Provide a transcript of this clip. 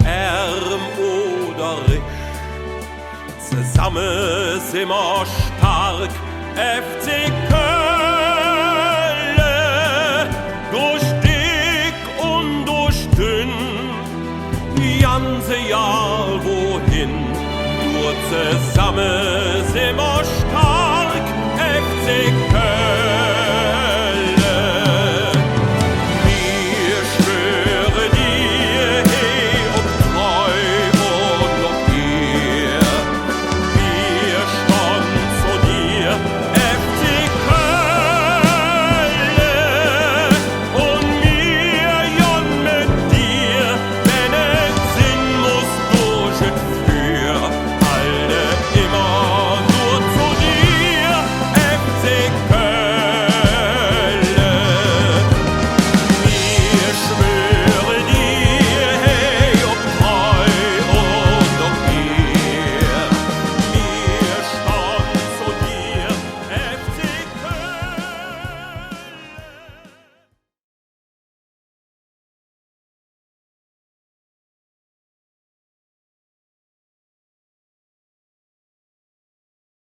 ärm oder rich, zusammen sind wir stark. FC Köln, durch dick und durch dünn, ganze Jahr wohin, nur zusammen sind wir stark.